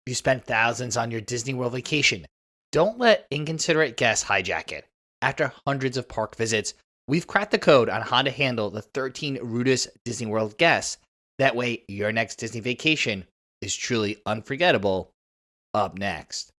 You spent thousands on your Disney World vacation. Don't let inconsiderate guests hijack it. After hundreds of park visits, we've cracked the code on how to handle the 13 rudest Disney World guests. That way, your next Disney vacation is truly unforgettable. Up next.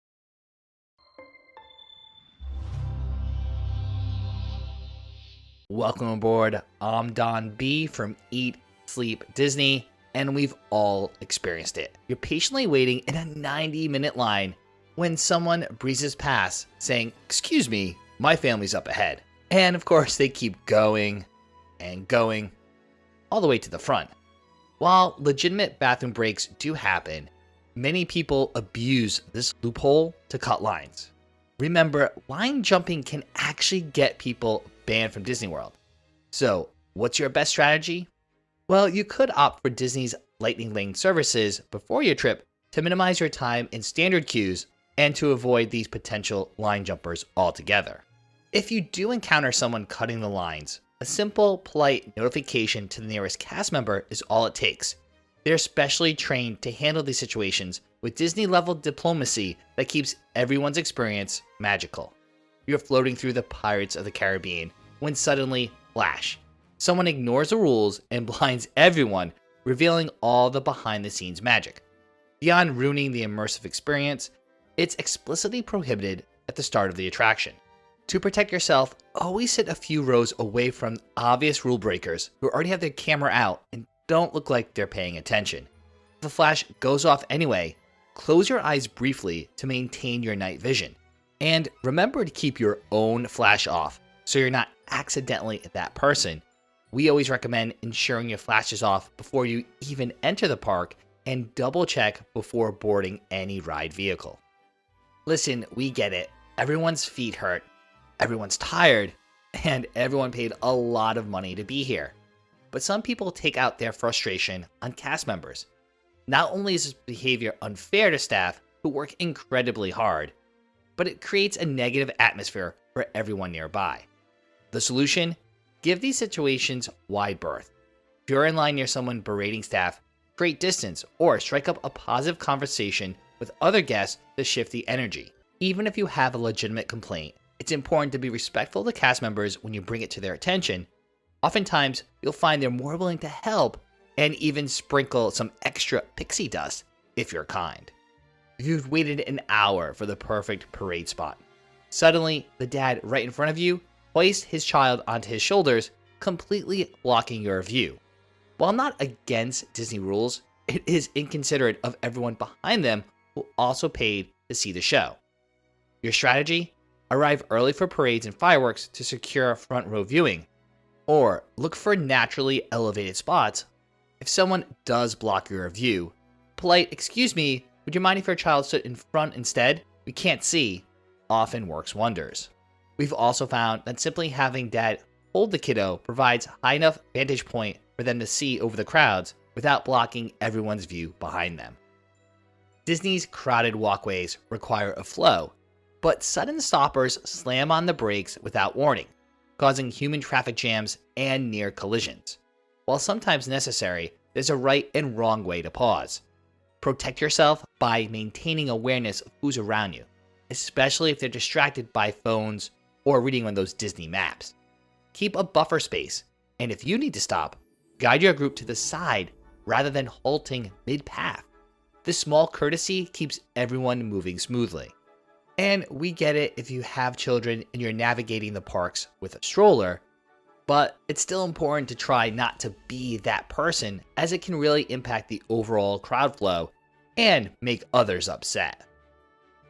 Welcome aboard. I'm Don B from Eat, Sleep, Disney, and we've all experienced it. You're patiently waiting in a 90-minute line when someone breezes past saying, "Excuse me, my family's up ahead." And of course, they keep going and going all the way to the front. While legitimate bathroom breaks do happen, many people abuse this loophole to cut lines. Remember, line jumping can actually get people banned from Disney World. So, what's your best strategy? Well, you could opt for Disney's Lightning Lane services before your trip to minimize your time in standard queues and to avoid these potential line jumpers altogether. If you do encounter someone cutting the lines, a simple, polite notification to the nearest cast member is all it takes. They're specially trained to handle these situations with Disney-level diplomacy that keeps everyone's experience magical. You're floating through the Pirates of the Caribbean when suddenly, flash, someone ignores the rules and blinds everyone, revealing all the behind-the-scenes magic. Beyond ruining the immersive experience, it's explicitly prohibited at the start of the attraction. To protect yourself, always sit a few rows away from obvious rule breakers who already have their camera out and don't look like they're paying attention. If the flash goes off anyway, close your eyes briefly to maintain your night vision. And remember to keep your own flash off so you're not accidentally that person. We always recommend ensuring your flash is off before you even enter the park and double check before boarding any ride vehicle. Listen, we get it. Everyone's feet hurt, everyone's tired, and everyone paid a lot of money to be here. But some people take out their frustration on cast members. Not only is this behavior unfair to staff who work incredibly hard, but it creates a negative atmosphere for everyone nearby. The solution? Give these situations wide berth. If you're in line near someone berating staff, create distance or strike up a positive conversation with other guests to shift the energy. Even if you have a legitimate complaint, it's important to be respectful to cast members when you bring it to their attention. Oftentimes, you'll find they're more willing to help and even sprinkle some extra pixie dust if you're kind. If you've waited an hour for the perfect parade spot, suddenly the dad right in front of you hoists his child onto his shoulders, completely blocking your view. While not against Disney rules, it is inconsiderate of everyone behind them who also paid to see the show. Your strategy? Arrive early for parades and fireworks to secure front row viewing, or look for naturally elevated spots. If someone does block your view, polite "excuse me, would you mind if your child stood in front instead? We can't see," often works wonders. We've also found that simply having dad hold the kiddo provides high enough vantage point for them to see over the crowds without blocking everyone's view behind them. Disney's crowded walkways require a flow, but sudden stoppers slam on the brakes without warning, causing human traffic jams and near collisions. While sometimes necessary, there's a right and wrong way to pause. Protect yourself by maintaining awareness of who's around you, especially if they're distracted by phones or reading on those Disney maps. Keep a buffer space, and if you need to stop, guide your group to the side rather than halting mid-path. This small courtesy keeps everyone moving smoothly. And we get it if you have children and you're navigating the parks with a stroller, but it's still important to try not to be that person, as it can really impact the overall crowd flow and make others upset.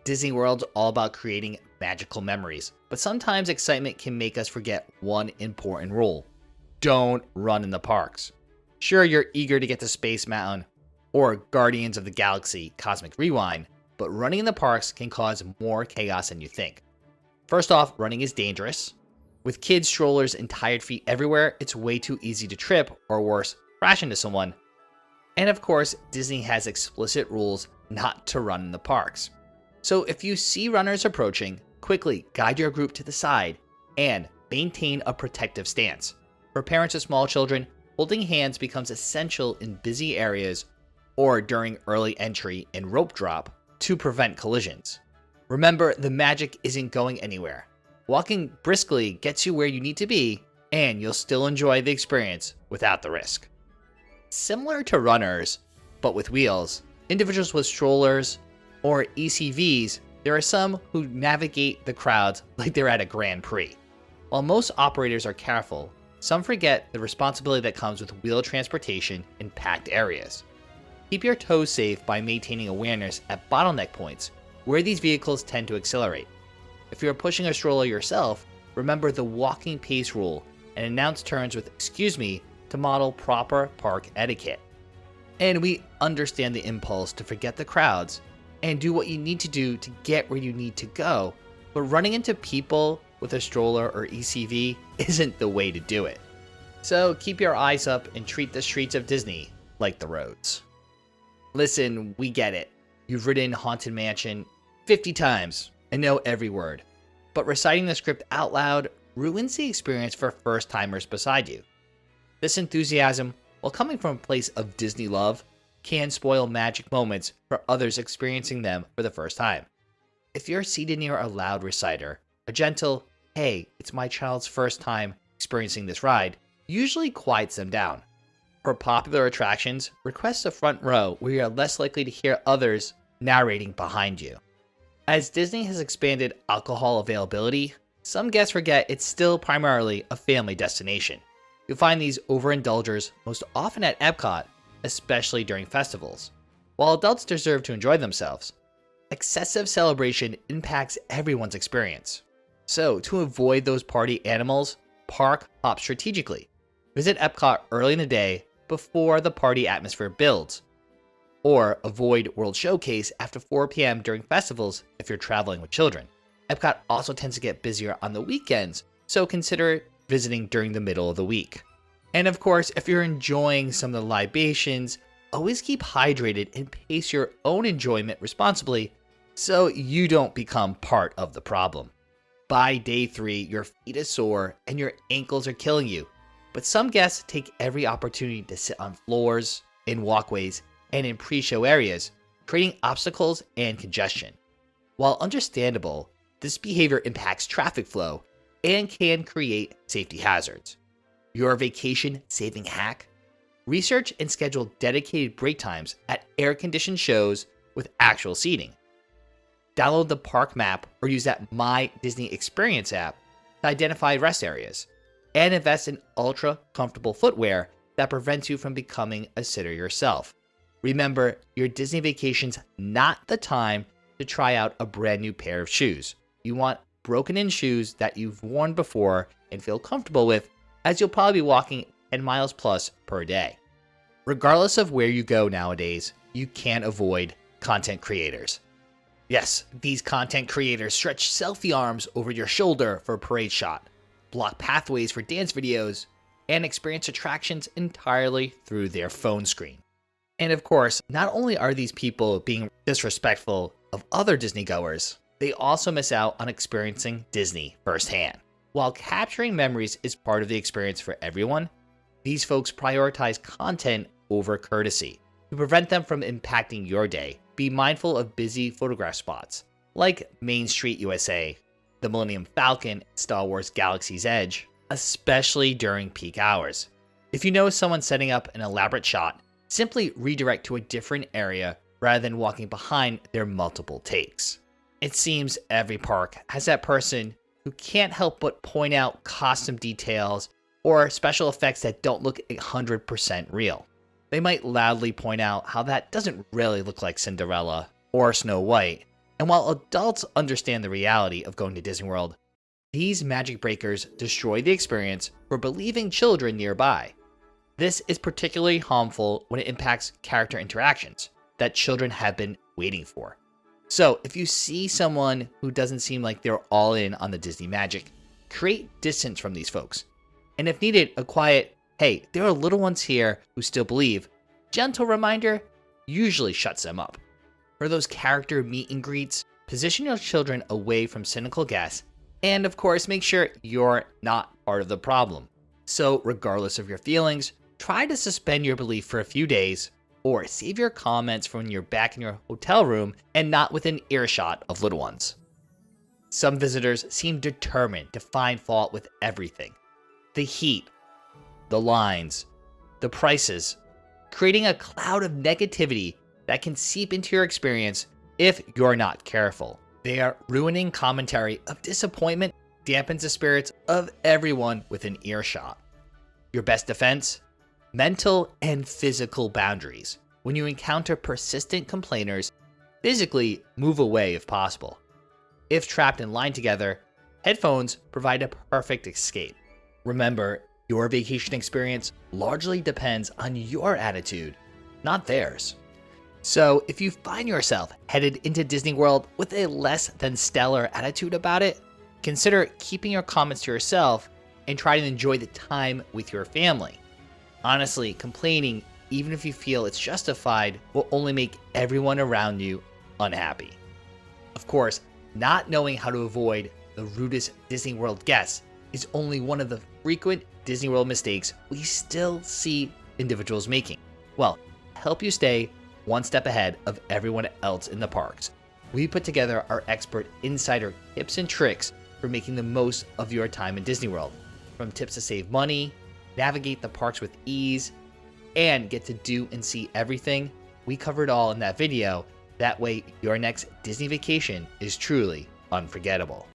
Disney World's all about creating magical memories, but sometimes excitement can make us forget one important rule: don't run in the parks. Sure, you're eager to get to Space Mountain or Guardians of the Galaxy Cosmic Rewind, but running in the parks can cause more chaos than you think. First off, running is dangerous. With kids, strollers, and tired feet everywhere, it's way too easy to trip, or worse, crash into someone. And of course, Disney has explicit rules not to run in the parks. So if you see runners approaching, quickly guide your group to the side and maintain a protective stance. For parents of small children, holding hands becomes essential in busy areas or during early entry and rope drop. to prevent collisions. Remember, the magic isn't going anywhere. Walking briskly gets you where you need to be, and you'll still enjoy the experience without the risk. Similar to runners, but with wheels, individuals with strollers or ECVs, there are some who navigate the crowds like they're at a Grand Prix. While most operators are careful, some forget the responsibility that comes with wheel transportation in packed areas. Keep your toes safe by maintaining awareness at bottleneck points where these vehicles tend to accelerate. If you're pushing a stroller yourself, remember the walking pace rule and announce turns with "excuse me" to model proper park etiquette. And we understand the impulse to forget the crowds and do what you need to do to get where you need to go, but running into people with a stroller or ECV isn't the way to do it. So keep your eyes up and treat the streets of Disney like the roads. Listen, we get it. You've ridden Haunted Mansion 50 times and know every word, but reciting the script out loud ruins the experience for first-timers beside you. This enthusiasm, while coming from a place of Disney love, can spoil magic moments for others experiencing them for the first time. If you're seated near a loud reciter, a gentle, "Hey, it's my child's first time experiencing this ride," usually quiets them down. For popular attractions, request a front row where you are less likely to hear others narrating behind you. As Disney has expanded alcohol availability, some guests forget it's still primarily a family destination. You'll find these overindulgers most often at Epcot, especially during festivals. While adults deserve to enjoy themselves, excessive celebration impacts everyone's experience. So, to avoid those party animals, park hop strategically. Visit Epcot early in the day before the party atmosphere builds. Or avoid World Showcase after 4 p.m. during festivals if you're traveling with children. Epcot also tends to get busier on the weekends, so consider visiting during the middle of the week. And of course, if you're enjoying some of the libations, always keep hydrated and pace your own enjoyment responsibly so you don't become part of the problem. By day 3, your feet are sore and your ankles are killing you, but some guests take every opportunity to sit on floors, in walkways, and in pre-show areas, creating obstacles and congestion. While understandable, this behavior impacts traffic flow and can create safety hazards. Your vacation-saving hack? Research and schedule dedicated break times at air-conditioned shows with actual seating. Download the park map or use that My Disney Experience app to identify rest areas, and invest in ultra-comfortable footwear that prevents you from becoming a sitter yourself. Remember, your Disney vacation's not the time to try out a brand new pair of shoes. You want broken-in shoes that you've worn before and feel comfortable with, as you'll probably be walking 10 miles plus per day. Regardless of where you go nowadays, you can't avoid content creators. Yes, these content creators stretch selfie arms over your shoulder for a parade shot, block pathways for dance videos, and experience attractions entirely through their phone screen. And of course, not only are these people being disrespectful of other Disney goers, they also miss out on experiencing Disney firsthand. While capturing memories is part of the experience for everyone, these folks prioritize content over courtesy. To prevent them from impacting your day, be mindful of busy photograph spots, like Main Street USA, the Millennium Falcon, Star Wars Galaxy's Edge, especially during peak hours. If you notice someone setting up an elaborate shot, simply redirect to a different area rather than walking behind their multiple takes. It seems every park has that person who can't help but point out costume details or special effects that don't look 100% real. They might loudly point out how that doesn't really look like Cinderella or Snow White. And while adults understand the reality of going to Disney World, these magic breakers destroy the experience for believing children nearby. This is particularly harmful when it impacts character interactions that children have been waiting for. So if you see someone who doesn't seem like they're all in on the Disney magic, create distance from these folks. And if needed, a quiet, "Hey, there are little ones here who still believe," gentle reminder usually shuts them up. For those character meet and greets, position your children away from cynical guests, and of course, make sure you're not part of the problem. So regardless of your feelings, try to suspend your belief for a few days, or save your comments for when you're back in your hotel room and not within earshot of little ones. Some visitors seem determined to find fault with everything. The heat, the lines, the prices, creating a cloud of negativity that can seep into your experience if you're not careful. They are ruining commentary of disappointment, dampens the spirits of everyone within earshot. Your best defense? Mental and physical boundaries. When you encounter persistent complainers, physically move away if possible. If trapped in line together, headphones provide a perfect escape. Remember, your vacation experience largely depends on your attitude, not theirs. So if you find yourself headed into Disney World with a less than stellar attitude about it, consider keeping your comments to yourself and try to enjoy the time with your family. Honestly, complaining, even if you feel it's justified, will only make everyone around you unhappy. Of course, not knowing how to avoid the rudest Disney World guests is only one of the frequent Disney World mistakes we still see individuals making. Well, to help you stay one step ahead of everyone else in the parks, we put together our expert insider tips and tricks for making the most of your time in Disney World. From tips to save money, navigate the parks with ease, and get to do and see everything, we covered all in that video. That way, your next Disney vacation is truly unforgettable.